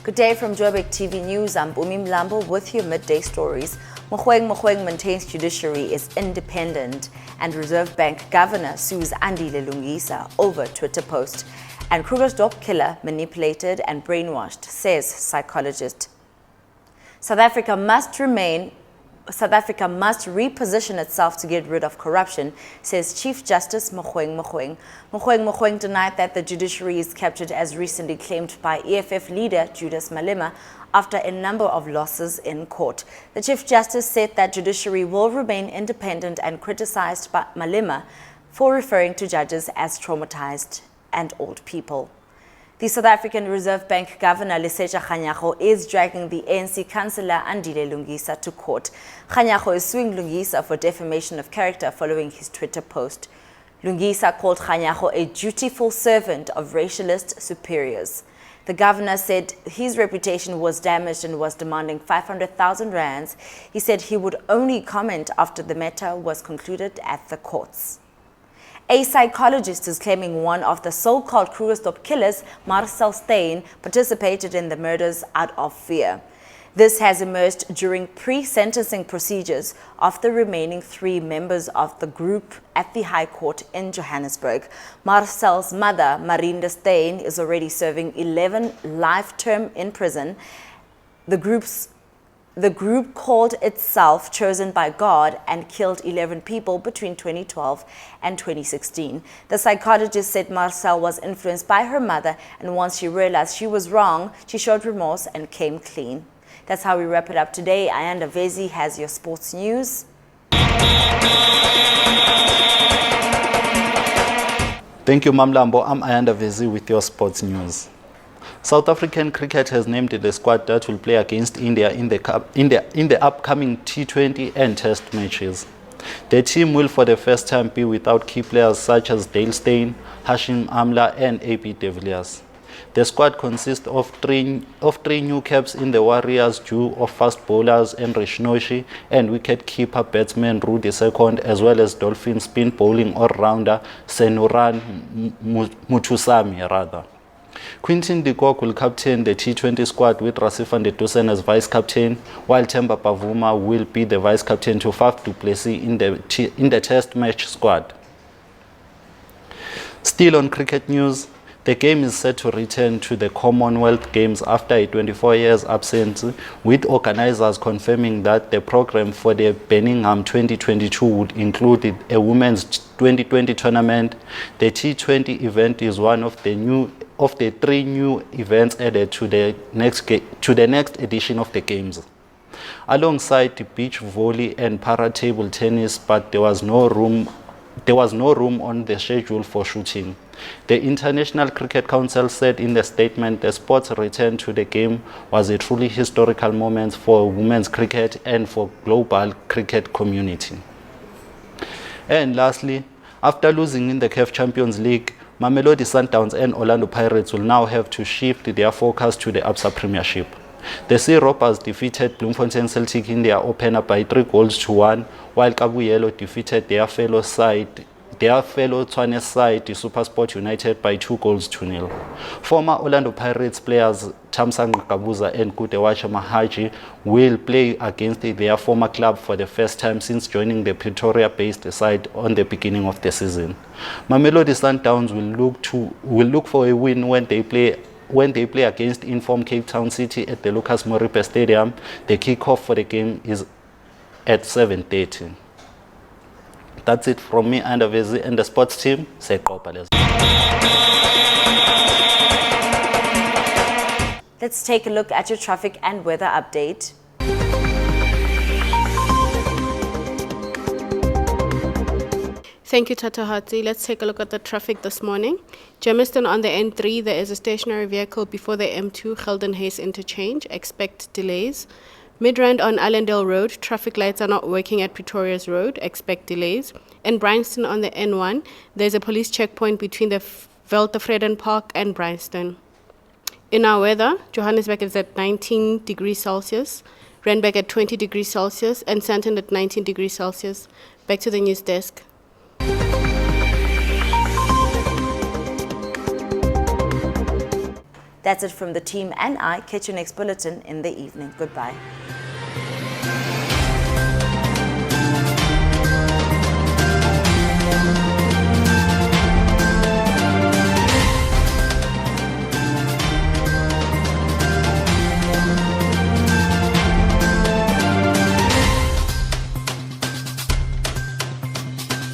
Good day from Joburgtv News. I'm Bumi Mlambo with your midday stories. Mogoeng maintains judiciary is independent, and Reserve Bank Governor sues Andile Lungisa over Twitter post. And Krugersdorp killer manipulated and brainwashed, says psychologist. South Africa must reposition itself to get rid of corruption, says Chief Justice Mogoeng. Mogoeng denied that the judiciary is captured as recently claimed by EFF leader Julius Malema after a number of losses in court. The Chief Justice said that judiciary will remain independent and criticized by Malema for referring to judges as traumatized and old people. The South African Reserve Bank Governor Lesetja Kganyago is dragging the ANC councillor Andile Lungisa to court. Kganyago is suing Lungisa for defamation of character following his Twitter post. Lungisa called Kganyago a dutiful servant of racialist superiors. The governor said his reputation was damaged and was demanding 500,000 rands. He said he would only comment after the matter was concluded at the courts. A psychologist is claiming one of the so-called Krugersdorp killers, Marcel Steyn, participated in the murders out of fear. This has emerged during pre-sentencing procedures of the remaining 3 members of the group at the High Court in Johannesburg. Marcel's mother, Marinda Steyn, is already serving 11 life term in prison. The group called itself Chosen by God and killed 11 people between 2012 and 2016. The psychologist said Marcel was influenced by her mother, and once she realized she was wrong, she showed remorse and came clean. That's how we wrap it up today. Ayanda Vezi has your sports news. Thank you, Mamlambo. I'm Ayanda Vezi with your sports news. South African cricket has named the squad that will play against India in the upcoming T20 and Test matches. The team will for the first time be without key players such as Dale Steyn, Hashim Amla and AB de Villiers. The squad consists of three new caps in the Warriors, due of fast bowlers Henry Shinoshi and wicket-keeper batsman Rudy Second, as well as Dolphin spin bowling all-rounder Senuran Mutusami. Quinton de Kock will captain the T20 squad with Rasifan de Dusen as vice-captain, while Themba Bavuma will be the vice-captain to Faf du Plessis in the Test match squad. Still on cricket news, the game is set to return to the Commonwealth Games after a 24 years absence, with organizers confirming that the program for the Birmingham 2022 would include a women's 2020 tournament. The T20 event is one of the 3 new events added to the next edition of the Games, alongside the beach volley and para table tennis, but there was no room on the schedule for shooting. The International Cricket Council said in the statement the sport's return to the game was a truly historical moment for women's cricket and for global cricket community. And lastly, after losing in the CAF Champions League, Mamelodi Sundowns and Orlando Pirates will now have to shift their focus to the Absa Premiership. The Sea Robbers defeated Bloemfontein Celtic in their opener by 3-1, while Kabuyelo defeated their fellow Tshwane side, the SuperSport United, by 2-0. Former Orlando Pirates players Thamsanqa Kabuza and Kudewacha Mahaji will play against their former club for the first time since joining the Pretoria-based side on the beginning of the season. Mamelodi Sundowns will look for a win when they play against informed Cape Town City at the Lucas Moripe Stadium. The kickoff for the game is at 7:30. That's it from me and the sports team. Let's take a look at your traffic and weather update. Thank you, Tata Hatsi. Let's take a look at the traffic this morning. Germiston on the N3, there is a stationary vehicle before the M2 Gelden Hayes interchange. Expect delays. Midrand on Allendale Road, traffic lights are not working at Pretoria's Road. Expect delays. In Bryanston on the N1, there's a police checkpoint between the Veltevreden Park and Bryanston. In our weather, Johannesburg is at 19 degrees Celsius, Randburg at 20 degrees Celsius, and Sandton at 19 degrees Celsius. Back to the news desk. That's it from the team and I. Catch your next bulletin in the evening. Goodbye.